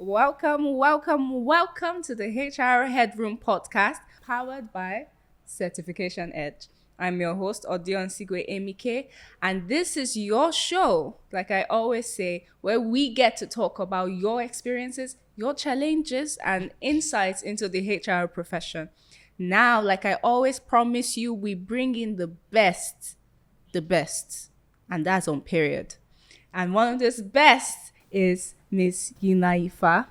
welcome to the HR Headroom podcast powered by Certification Edge. I'm your host, Odion Sigwe Emike, and this is your show, like I always say, where we get to talk about your experiences, your challenges, and insights into the HR profession. Now, like I always promise you, we bring in the best, and that's on period. And one of those best is Miss Yinlayefa,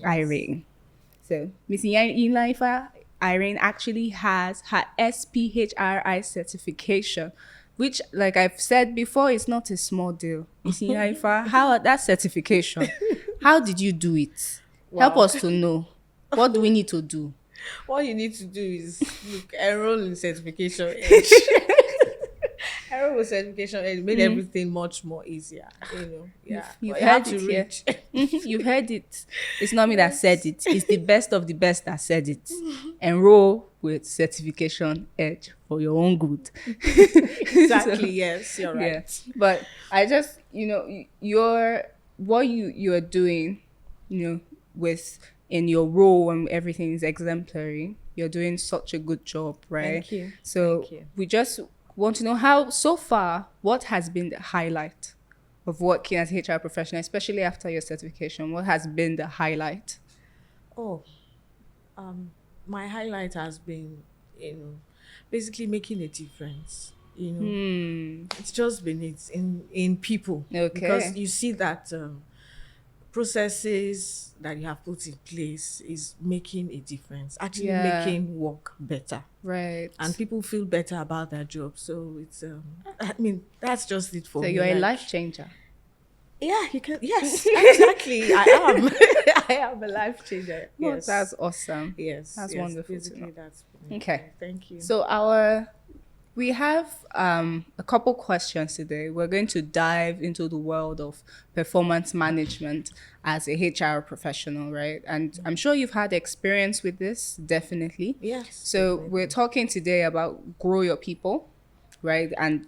Irene. So Miss Yinlayefa, Irene actually has her SPHRi certification, which, like I've said before, is not a small deal. Miss Yinlayefa, how that certification? How did you do it? Wow. Help us to know. What do we need to do? What you need to do is enroll in certification. Enroll with certification it made everything much more easier. Yeah. You've But you have heard to it reach. here. You've heard it. It's not me that said it. It's the best of the best that said it. Enroll with Certification Edge for your own good. Exactly. So, yes, you're right. yeah. But I just, you're doing, with in your role and everything is exemplary. You're doing such a good job, right? Thank you. So Thank you. we just want to know how, so far, what has been the highlight of working as a HR professional, especially after your certification? What has been the highlight? Oh, my highlight has been, basically making a difference. It's just been in people. Okay. Because you see that processes that you have put in place is making a difference, actually making work better. Right. And people feel better about their job. So it's, that's just it for So me. you're a life changer. Yeah, you can. Yes, exactly. I am. I am a life changer. Oh, Yes. that's awesome. Yes. That's yes, wonderful to Basically, know. that's Okay. Thank you. So we have a couple questions today. We're going to dive into the world of performance management as a HR professional, right? And I'm sure you've had experience with this, definitely. Yes. So definitely. we're talking today about grow your people, right? And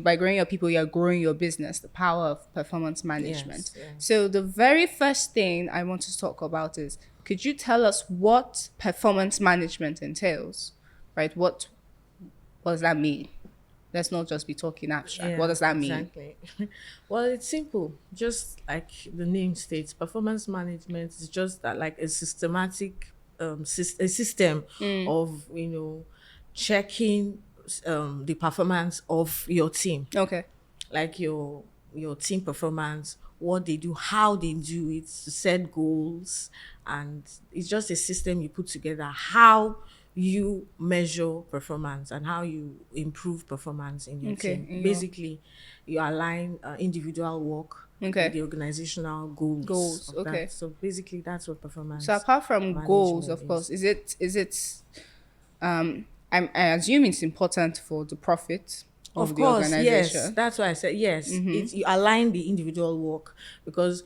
by growing your people, you're growing your business, the power of performance management. Yes. So the very first thing I want to talk about is, could you tell us what performance management entails, right? What does that mean? Let's not just be talking abstract. What does that mean? Exactly. Well, it's simple. Just like the name states, performance management is just that, like a systematic a system of checking the performance of your team, Okay. like your team performance, what they do, how they do it, to set goals, and it's just a system you put together, how you measure performance and how you improve performance in your Okay, team. in your- Basically, you align individual work Okay. with the organizational goals. Goals, of okay. that. So basically, that's what performance. So apart from goals, management of course, is it I assume it's important for the profit of the course, organization. yes. That's why I said yes. It's, you align the individual work, because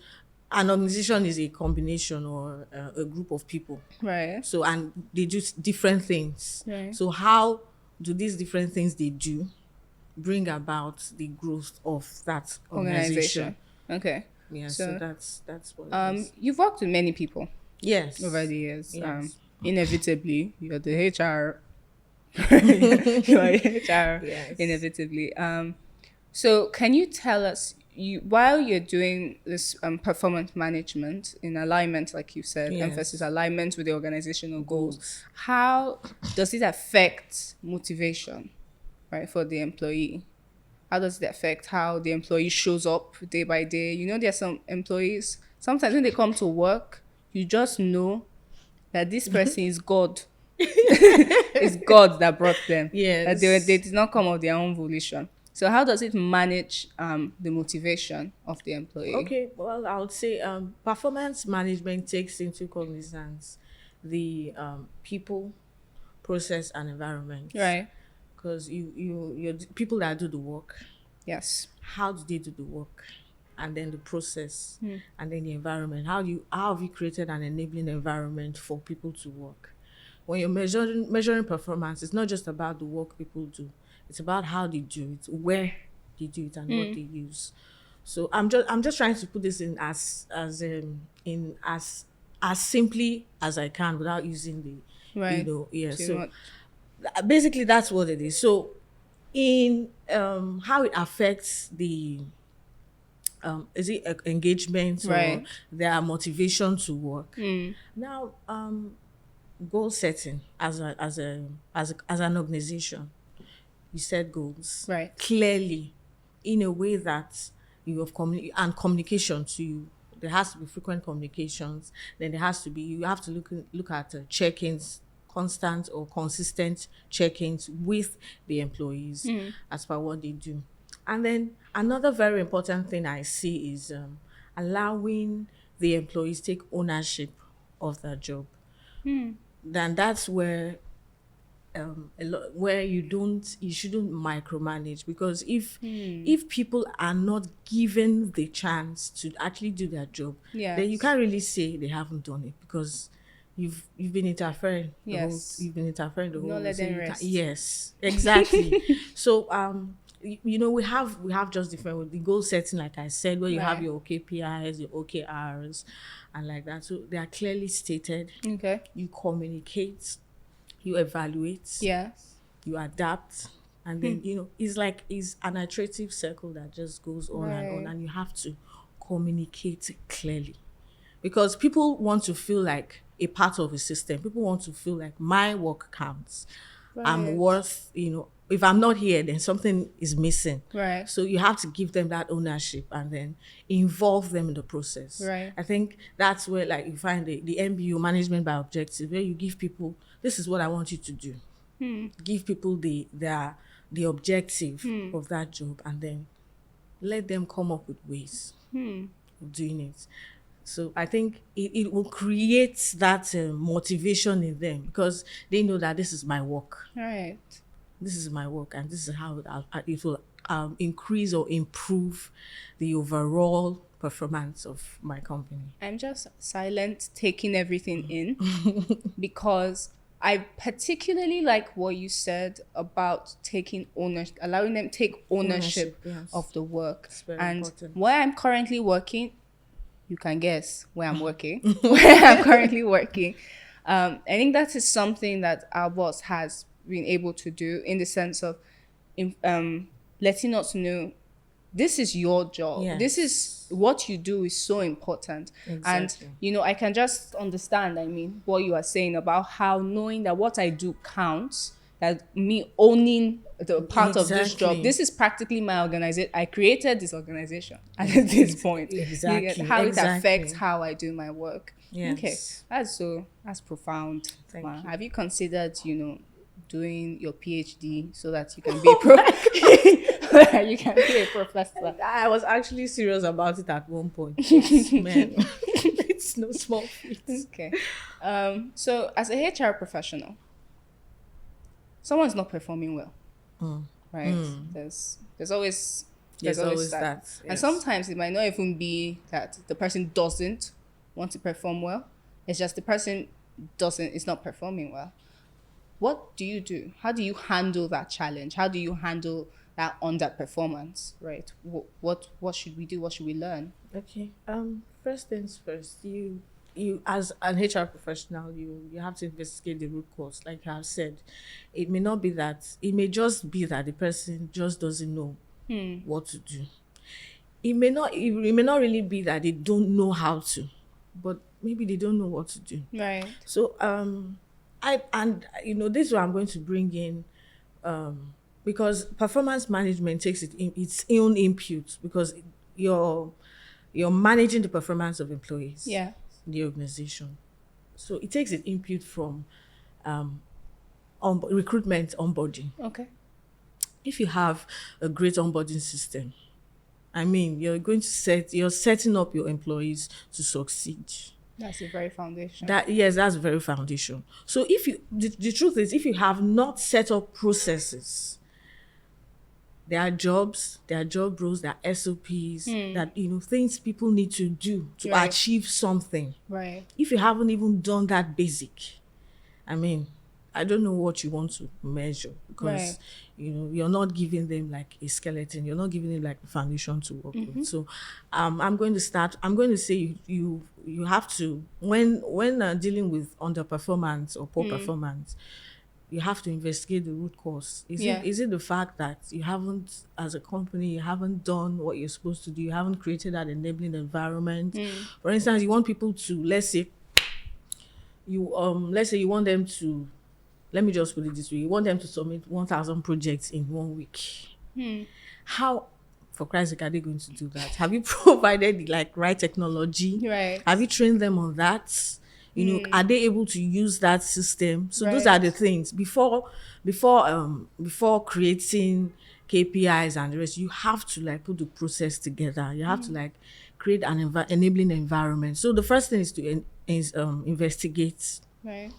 an organization is a combination or a group of people. Right. So, and they do different things. Right. So how do these different things they do bring about the growth of that organization? Okay. Yeah, So, so that's what it is. You've worked with many people Yes. over the years. Yes. Inevitably, you're the HR. You're HR. Yes. Inevitably. So can you tell us, while you're doing this performance management in alignment, like you said, Yes. emphasis alignment with the organizational goals, how does it affect motivation, right, for the employee? How does it affect how the employee shows up day by day? There are some employees, sometimes when they come to work, you just know that this person is God. It's God that brought them. Yes. That they did not come of their own volition. So how does it manage the motivation of the employee? Okay, well, I would say performance management takes into cognizance the people, process, and environment. Right. Because you're the people that do the work. Yes. How do they do the work? And then the process, and then the environment. How have you created an enabling environment for people to work? When you're measuring performance, it's not just about the work people do. It's about how they do it, where they do it, and what they use. So I'm just trying to put this in as as simply as I can without using the, Right. yeah. Too So much. basically that's what it is. So in how it affects the is it engagement or Right. their motivation to work. Mm. Now, goal setting as an organization, you set goals Right. clearly in a way that you have and communication to you. There has to be frequent communications. Then there has to be, you have to look at check-ins, constant or consistent check-ins with the employees as per what they do. And then another very important thing I see is allowing the employees take ownership of their job. Then that's where where you shouldn't micromanage, because if people are not given the chance to actually do their job, then you Yes. can't really say they haven't done it, because you've been interfering Yes. you've been interfering the whole Not way. let So them you can, rest. yes, exactly. So we have just different with the goal setting, like I said, where you have Right. your KPIs, your OKRs, and like that. So they are clearly stated. Okay. You communicate, you evaluate, Yes. you adapt, and then it's an iterative circle that just goes on and on, Right. and you have to communicate clearly, because people want to feel like a part of a system. People want to feel like my work counts. I'm Right. worth, if I'm not here, then something is missing. Right. So you have to give them that ownership and then involve them in the process. Right. I think that's where, like, you find the MBO, management by objective, where you give people, this is what I want you to do. Give people the objective of that job, and then let them come up with ways of doing it. So I think it will create that motivation in them, because they know that this is my work. Right. This is my work, and this is how it will increase or improve the overall performance of my company. I'm just silent, taking everything in because I particularly like what you said about taking ownership, allowing them take ownership Yes. of the work. It's very And important. where I'm currently working, you can guess where I'm working. Where I'm currently working, I think that is something that our boss has been able to do, in the sense of letting us know this is your job. Yes. This is what you do is so important. Exactly. And I can just understand, what you are saying about how knowing that what I do counts, that me owning the part of this job, Exactly. this is practically my organization. I created this organization at this point. You Exactly. get how Exactly. it affects how I do my work. Yes. Okay, that's profound. Thank Ma. you. Have you considered, doing your PhD so that you can be a you can be a professor? I was actually serious about it at one point. Man, it's no small feat. Okay. So as a HR professional, someone's not performing well, right? There's always that. And yes. sometimes it might not even be that the person doesn't want to perform well. It's just the person is not performing well. What do you do? How do you handle that challenge? How do you handle that underperformance, right? What should we do? What should we learn? Okay. First things first. You as an HR professional, you have to investigate the root cause. Like I said, it may not be that. It may just be that the person just doesn't know what to do. It may not really be that they don't know how to, but maybe they don't know what to do. Right. So this is what I'm going to bring in, because performance management takes its own input, because you're managing the performance of employees. Yeah. In the organization. So it takes its input from recruitment onboarding. Okay. If you have a great onboarding system, you're setting up your employees to succeed. That's the very foundation. That's the very foundation. So the truth is, if you have not set up processes, there are job roles, there are SOPs, that things people need to do to Right. achieve something. Right. If you haven't even done that basic, I don't know what you want to measure, because you're not giving them like a skeleton, you're not giving them like a foundation to work with. So I'm going to say you have to, when dealing with underperformance or poor performance, you have to investigate the root cause. Is it the fact that you haven't, as a company, you haven't done what you're supposed to do, you haven't created that enabling environment? For instance, you want people to, let's say you want them to, let me just put it this way, you want them to submit 1,000 projects in 1 week. How, for Christ's sake, are they going to do that? Have you provided the like right technology? Right. Have you trained them on that? Are they able to use that system? So those are the things. Before creating KPIs and the rest, you have to like put the process together. You have to like create an enabling environment. So the first thing is to investigate. Right.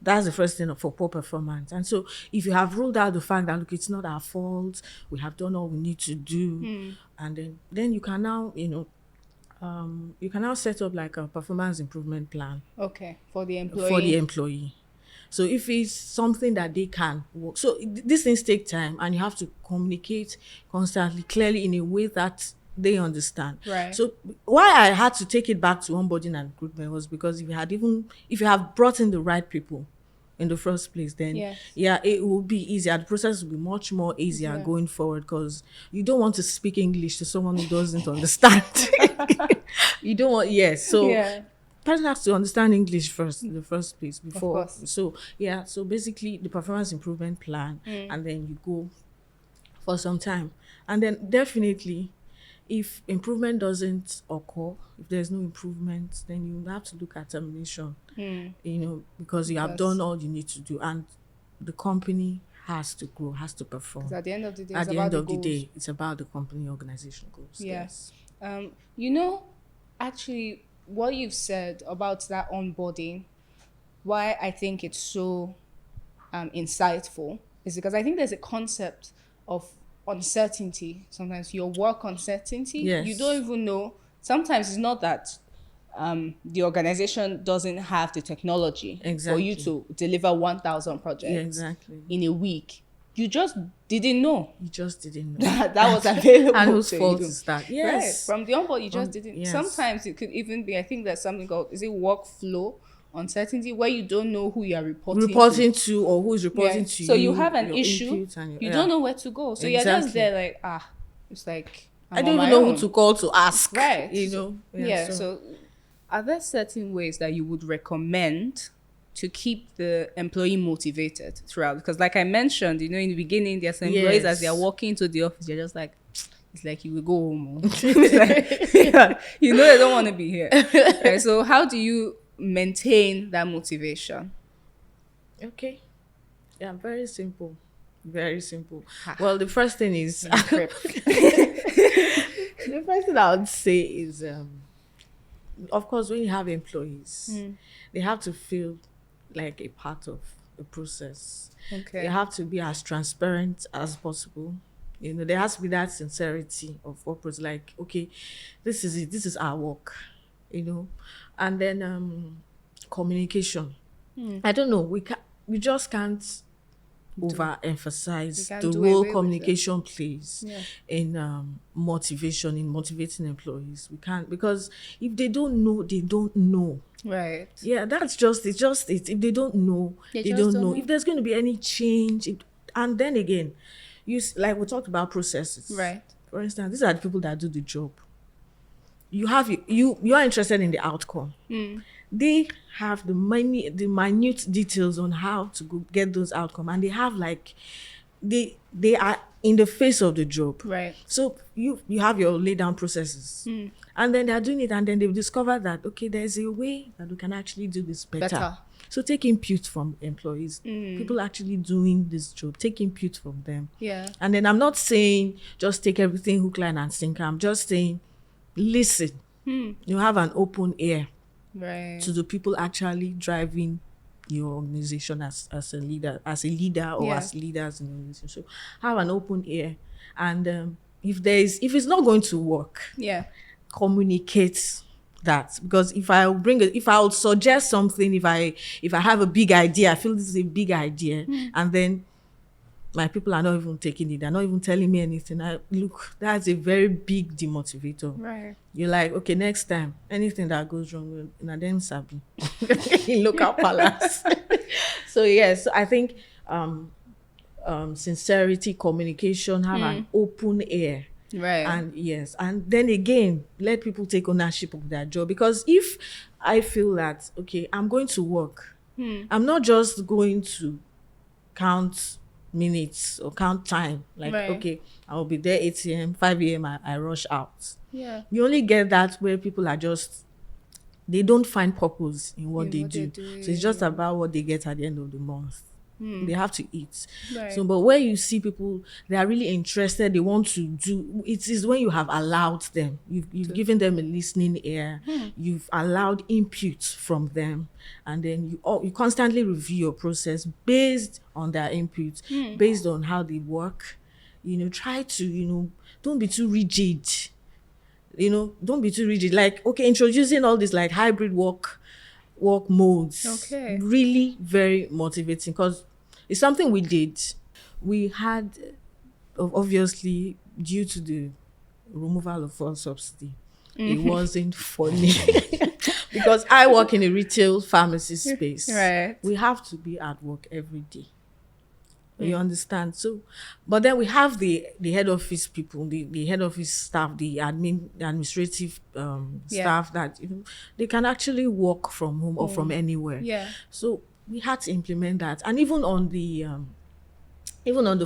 That's the first thing for poor performance. And so if you have ruled out the fact that, look, it's not our fault, we have done all we need to do, and then you can now, you can now set up like a performance improvement plan. Okay, for the employee. So if it's something that they can work, so these things take time, and you have to communicate constantly, clearly, in a way that they understand. Right. So why I had to take it back to onboarding and recruitment was because if you have brought in the right people in the first place, then it will be easier. The process will be much more easier going forward, because you don't want to speak English to someone who doesn't understand. You don't want, person has to understand English first in the first place before. So basically the performance improvement plan, and then you go for some time, and then definitely, if improvement doesn't occur, if there's no improvement, then you have to look at termination, because you have done all you need to do, and the company has to grow, has to perform. Because at the end of the day, it's about the company organization goals. Yes. Actually, what you've said about that onboarding, why I think it's so insightful is because I think there's a concept of uncertainty. Sometimes your work uncertainty, you don't even know. Sometimes it's not that the organization doesn't have the technology for you to deliver 1,000 projects in a week. You just didn't know. that was available. And whose fault is that? Yes. Right. From the onboard, you just didn't. Yes. Sometimes it could even be, I think there's something called, is it workflow uncertainty, where you don't know who you are reporting to or who is reporting to you. So you have an issue, you don't know where to go. So you're just there like, it's like, I don't even know who to call to ask. Right. So are there certain ways that you would recommend to keep the employee motivated throughout? Because like I mentioned, in the beginning, there's some employees as they're walking into the office, you're just like, it's like you will go home. They don't want to be here. Okay, so how do you maintain that motivation? Okay. Yeah, very simple. Well, the first thing is the first thing I would say is of course, when you have employees, they have to feel like a part of the process. Okay. They have to be as transparent as possible. There has to be that sincerity of purpose, like, okay, this is it, this is our work, and then communication. I don't know, we just can't overemphasize the role communication plays in motivation, in motivating employees. We can't, because if they don't know, they don't know. Right. Yeah, that's just it. If they don't know, they don't know. If there's going to be any change, and then again, like we talked about processes. Right. For instance, these are the people that do the job. You are interested in the outcome. They have the minute details on how to go get those outcomes, and they have they are in the face of the job. Right. So you have your lay down processes, and then they are doing it, and then they've discovered that, okay, there's a way that we can actually do this better. So take input from employees, people actually doing this job, take input from them. Yeah. And then I'm not saying just take everything hook, line, and sinker. I'm just saying listen. You have an open ear to the people actually driving your organization as a leader or as leaders in the organization. So have an open ear, and if it's not going to work, communicate that, because if I would suggest something, if I have a big idea, I feel this is a big idea, and then my people are not even taking it, they're not even telling me anything. That's a very big demotivator. Right. You're like, okay, next time, anything that goes wrong, na them sabi in local palace. So yes, I think sincerity, communication, have an open ear. Right. And yes, and then again, let people take ownership of their job. Because if I feel that, okay, I'm going to work, I'm not just going to count minutes or count time. Like, Right. okay, I'll be there 8 a.m., 5 a.m., I rush out. Yeah. You only get that where people are just, they don't find purpose in what they do. So it's just about what they get at the end of the month. They have to eat. Right. So, but where you see people, they are really interested, they want to do, it is when you have allowed them, you've given them a listening ear, you've allowed input from them, and then you constantly review your process based on their input, based on how they work. Try to, don't be too rigid. Don't be too rigid. Like, okay, introducing all this like hybrid work modes. Okay. Really very motivating, because it's something we did. We had, obviously, due to the removal of fuel subsidy, it wasn't funny. Because I work in a retail pharmacy space. Right. We have to be at work every day. You understand? So, but then we have the head office people, the head office staff, the administrative staff that they can actually work from home or from anywhere. Yeah. So we had to implement that, and even on the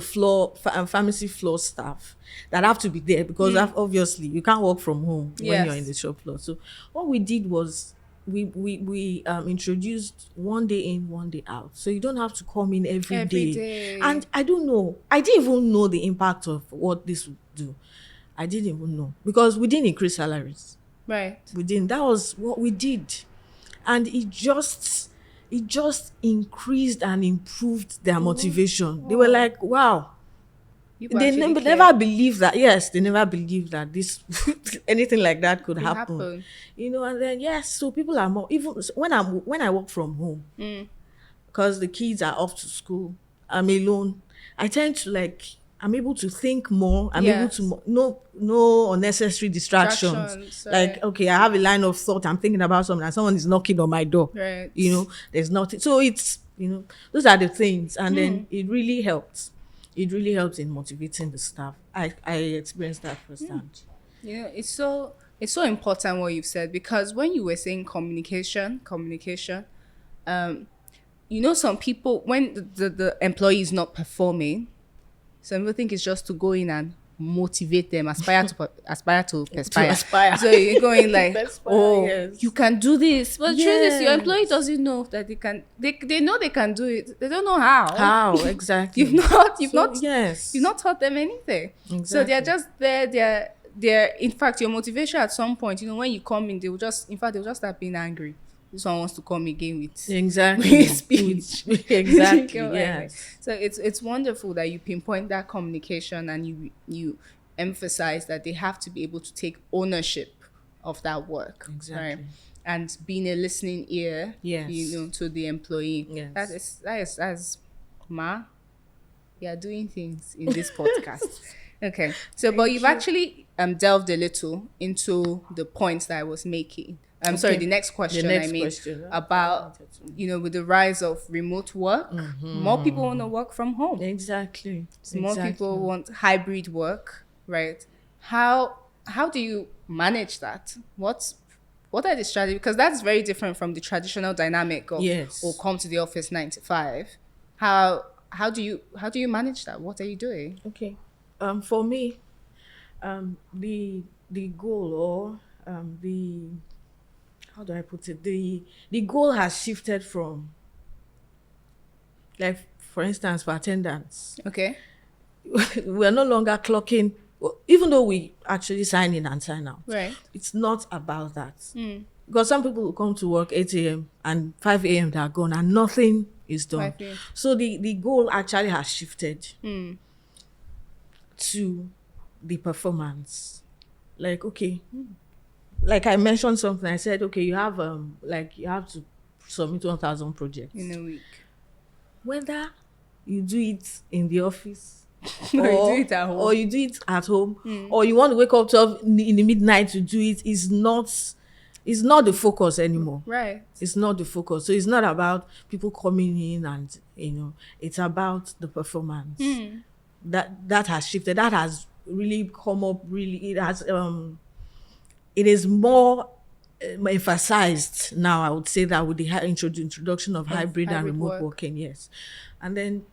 floor, pharmacy floor staff that have to be there, because obviously you can't work from home when you're in the shop floor. So what we did was, we introduced 1 day in, 1 day out, so you don't have to come in every day. And I don't know, I didn't even know the impact of what this would do. I didn't even know, because we didn't increase salaries. Right. We didn't. That was what we did, and it just increased and improved their motivation. They were like, wow. They never believed that. Yes, they never believed that this anything like that could happen. And then so people are more, even when I work from home, because the kids are off to school, I'm alone. I tend to I'm able to think more. I'm able to no unnecessary distractions. Like, okay, I have a line of thought. I'm thinking about something, and someone is knocking on my door. Right. There's nothing. So it's those are the things, and then it really helps. It really helps in motivating the staff. I experienced that firsthand. It's so important what you've said, because when you were saying communication, some people, when the employee is not performing, some people think it's just to go in and motivate them, aspire to perspire. So you're going like, you can do this. But the truth is, your employee doesn't know that they can. They know they can do it. They don't know how. How exactly? You've not taught them anything. Exactly. So they're just there. They're in fact, your motivation at some point, when you come in, they'll just start being angry. This one wants to come again with speech. Exactly. Yes. So it's wonderful that you pinpoint that communication, and you emphasize that they have to be able to take ownership of that work. Exactly. Right? And being a listening ear, to the employee. Yes. That's Ma. We are doing things in this podcast. Okay. So, but you've actually delved a little into the points that I was making. I'm sorry, the next question about, with the rise of remote work, more people want to work from home. Exactly. More people want hybrid work, right? How do you manage that? What are the strategies? Because that's very different from the traditional dynamic of, come to the office 9 to 5. How do you manage that? What are you doing? Okay. For me, the goal, or how do I put it? The goal has shifted from, like, for instance, for attendance. Okay. We're no longer clocking, even though we actually sign in and sign out. Right. It's not about that. Because some people will come to work 8 a.m. and 5 a.m. they're gone and nothing is done. So the goal actually has shifted to the performance. Like, okay, like I mentioned something. I said, okay, you have you have to submit 1,000 projects In a week. whether you do it in the office Or you do it at home. or you do it at home, or you want to wake up 12 in the midnight to do it, is not the focus anymore. Right. It's not the focus. So it's not about people coming in and, it's about the performance. That has shifted. That has really come up. Really, it is more emphasized now, I would say, that with the introduction of hybrid and remote working. Yes. And then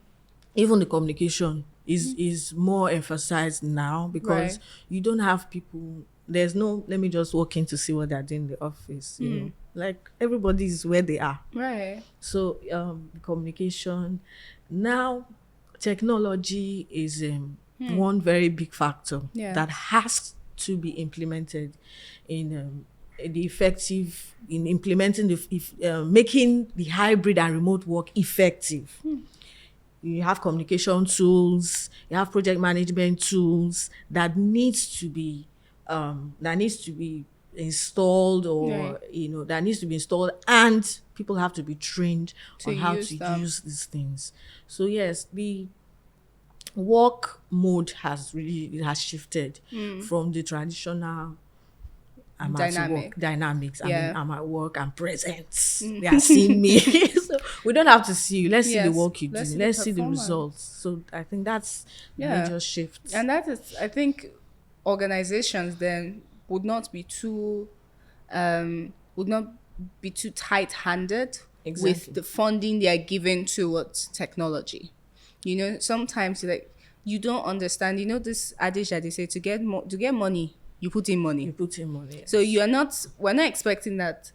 even the communication is more emphasized now, because you don't have people. There's no, let me just walk in to see what they're doing in the office. You know, like everybody's where they are. Right. So communication. Now, technology is one very big factor that has to be implemented in implementing making the hybrid and remote work effective. You have communication tools, you have project management tools that needs to be installed, or that needs to be installed, and people have to be trained on how to use these things. So yes, the work mode has shifted from the traditional dynamics. I mean, I'm at work, I'm present. They are seeing me. So we don't have to see you. Let's see the work you do. Let's see the results. So I think that's the major shift. And that is, I think, organizations then would not be too tight-handed with the funding they are giving towards technology. Sometimes you don't understand. This adage that they say, to get money, you put in money. Yes. So we're not expecting that.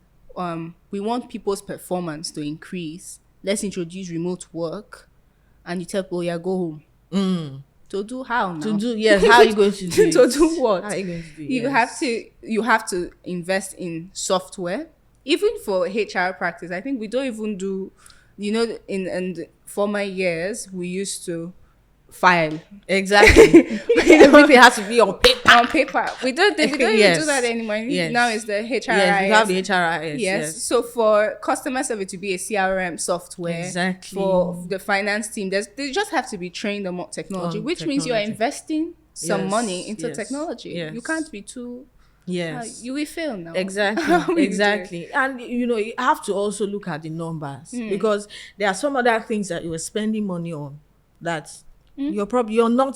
We want people's performance to increase. Let's introduce remote work, and you tell people, go home. To do how now? How are you going to do it? To do what? How are you going to do it? You have to invest in software. Even for HR practice, I think we don't even do, in the former years, we used to file. Exactly. Everything has to be on paper. We don't even do that anymore. Now it's the HRI. Yes, you have the HRI. Yes. So for customer service to be a CRM software, exactly. For the finance team, they just have to be trained on technology, which means you are investing some money into technology. Yes. You can't be too. Yes. You will fail now. Exactly. And you have to also look at the numbers, because there are some other things that you are spending money on that you're not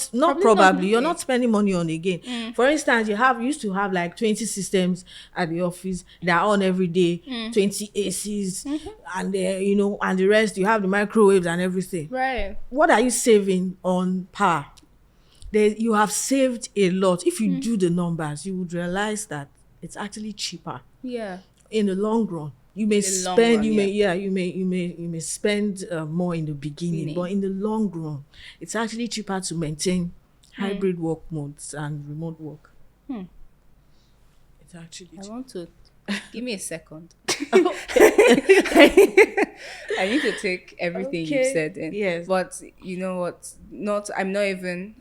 spending money on again. For instance, you used to have like 20 systems at the office that are on every day, 20 ACs, and and the rest, you have the microwaves and everything. Right. What are you saving on power? You have saved a lot. If you do the numbers, you would realize that it's actually cheaper. Yeah. In the long run. You may spend more in the beginning, but in the long run, it's actually cheaper to maintain hybrid work modes and remote work. It's actually cheaper. I want to give me a second. I need to take everything you said in. Yes. But you know what? I'm not even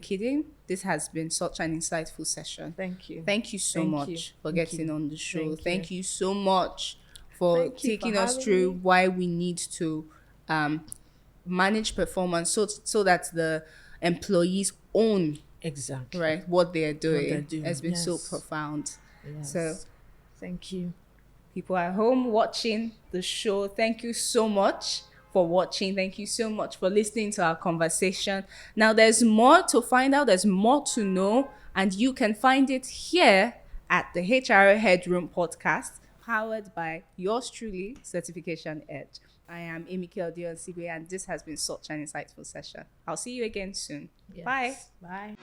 kidding. This has been such an insightful session. Thank you. Thank you so much for getting on the show. Thank you so much for taking us through why we need to manage performance so that the employees own what they are doing. Has been so profound. Yes. So thank you. People at home watching the show, thank you so much for watching. Thank you so much for listening to our conversation. Now, there's more to find out. There's more to know. And you can find it here at the HR Headroom podcast, powered by yours truly, Certification Edge. I am Emike Odion-Sigwe, and this has been such an insightful session. I'll see you again soon. Yes. Bye. Bye.